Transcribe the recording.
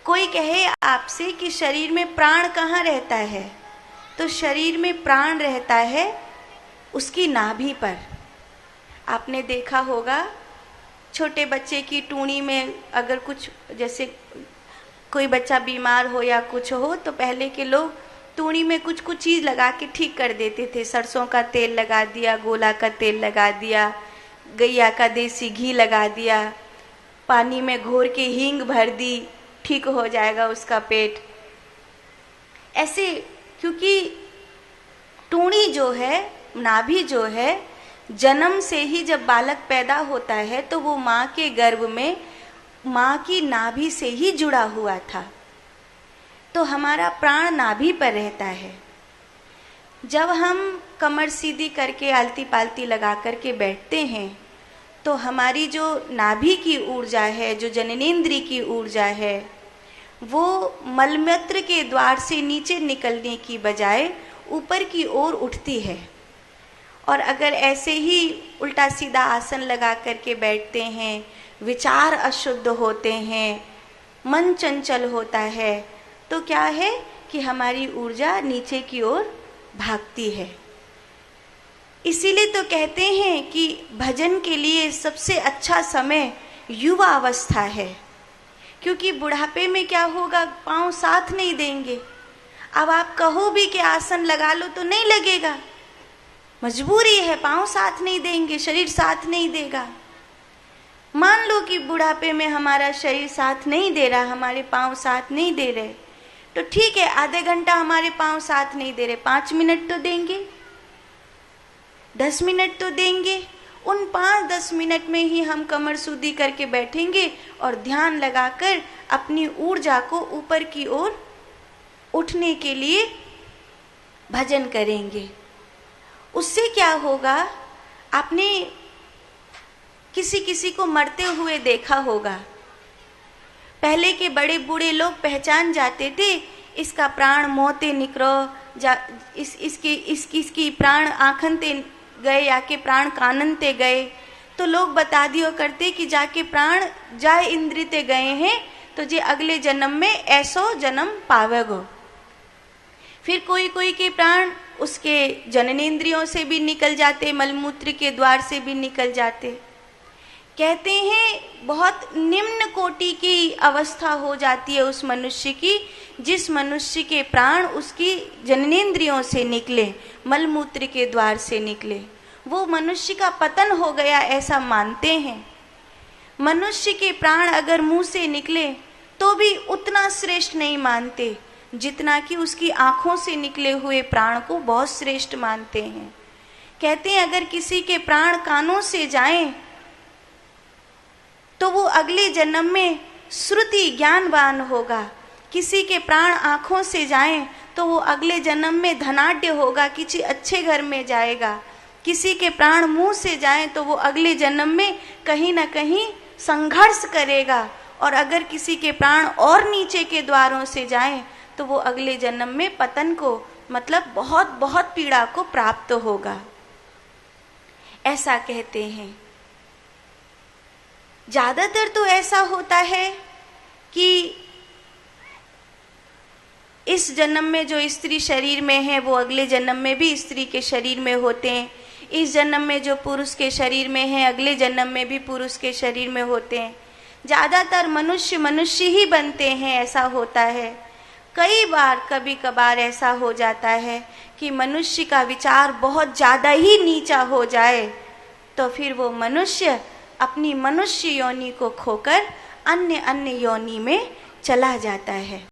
कोई कहे आपसे कि शरीर में प्राण कहाँ रहता है, तो शरीर में प्राण रहता है उसकी नाभि पर। आपने देखा होगा छोटे बच्चे की टूणी में अगर कुछ, जैसे कोई बच्चा बीमार हो या कुछ हो, तो पहले के लोग टूणी में कुछ कुछ चीज़ लगा के ठीक कर देते थे। सरसों का तेल लगा दिया, गोला का तेल लगा दिया, गैया का देसी घी लगा दिया, पानी में घोर के हींग भर दी, ठीक हो जाएगा उसका पेट। ऐसे, क्योंकि टूणी जो है, नाभि जो है, जन्म से ही जब बालक पैदा होता है तो वो माँ के गर्भ में माँ की नाभि से ही जुड़ा हुआ था। तो हमारा प्राण नाभि पर रहता है। जब हम कमर सीधी करके आलती पालती लगा करके बैठते हैं तो हमारी जो नाभि की ऊर्जा है, जो जननेंद्रिय की ऊर्जा है, वो मलमूत्र के द्वार से नीचे निकलने की बजाय ऊपर की ओर उठती है। और अगर ऐसे ही उल्टा सीधा आसन लगा करके बैठते हैं, विचार अशुद्ध होते हैं, मन चंचल होता है, तो क्या है कि हमारी ऊर्जा नीचे की ओर भागती है। इसीलिए तो कहते हैं कि भजन के लिए सबसे अच्छा समय युवा अवस्था है, क्योंकि बुढ़ापे में क्या होगा, पाँव साथ नहीं देंगे। अब आप कहो भी कि आसन लगा लो तो नहीं लगेगा, मजबूरी है, पाँव साथ नहीं देंगे, शरीर साथ नहीं देगा। मान लो कि बुढ़ापे में हमारा शरीर साथ नहीं दे रहा, हमारे पाँव साथ नहीं दे रहे, तो ठीक है, आधे घंटा हमारे पाँव साथ नहीं दे रहे, 5 मिनट तो देंगे, 10 मिनट तो देंगे। उन 5-10 मिनट में ही हम कमर सूदी करके बैठेंगे और ध्यान लगाकर अपनी ऊर्जा को ऊपर की ओर उठने के लिए भजन करेंगे। उससे क्या होगा, आपने किसी किसी को मरते हुए देखा होगा। पहले के बड़े बूढ़े लोग पहचान जाते थे, इसका प्राण मोते निकरो, इसकी प्राण आँखन ते गए या के प्राण कानन ते गए, तो लोग बता दियो करते कि जाके प्राण जाए इंद्री ते गए हैं, तो जे अगले जन्म में ऐसो जन्म पावेगो। फिर कोई कोई के प्राण उसके जननेंद्रियों से भी निकल जाते, मलमूत्र के द्वार से भी निकल जाते। कहते हैं बहुत निम्न कोटि की अवस्था हो जाती है उस मनुष्य की, जिस मनुष्य के प्राण उसकी जननेंद्रियों से निकले, मलमूत्र के द्वार से निकले, वो मनुष्य का पतन हो गया, ऐसा मानते हैं। मनुष्य के प्राण अगर मुंह से निकले तो भी उतना श्रेष्ठ नहीं मानते जितना कि उसकी आँखों से निकले हुए प्राण को बहुत श्रेष्ठ मानते हैं। कहते हैं अगर किसी के प्राण कानों से जाएं तो वो अगले जन्म में श्रुति ज्ञानवान होगा। किसी के प्राण आँखों से जाएं तो वो अगले जन्म में धनाढ्य होगा, किसी अच्छे घर में जाएगा। किसी के प्राण मुंह से जाएं तो वो अगले जन्म में कहीं ना कहीं संघर्ष करेगा। और अगर किसी के प्राण और नीचे के द्वारों से जाएं तो वो अगले जन्म में पतन को, मतलब बहुत बहुत पीड़ा को प्राप्त होगा, ऐसा कहते हैं। ज्यादातर तो ऐसा होता है कि इस जन्म में जो स्त्री शरीर में है वो अगले जन्म में भी स्त्री के शरीर में होते हैं। इस जन्म में जो पुरुष के शरीर में है अगले जन्म में भी पुरुष के शरीर में होते हैं। ज़्यादातर मनुष्य ही बनते हैं, ऐसा होता है। कई बार कभी कभार ऐसा हो जाता है कि मनुष्य का विचार बहुत ज़्यादा ही नीचा हो जाए तो फिर वो मनुष्य अपनी मनुष्य योनि को खोकर अन्य योनि में चला जाता है।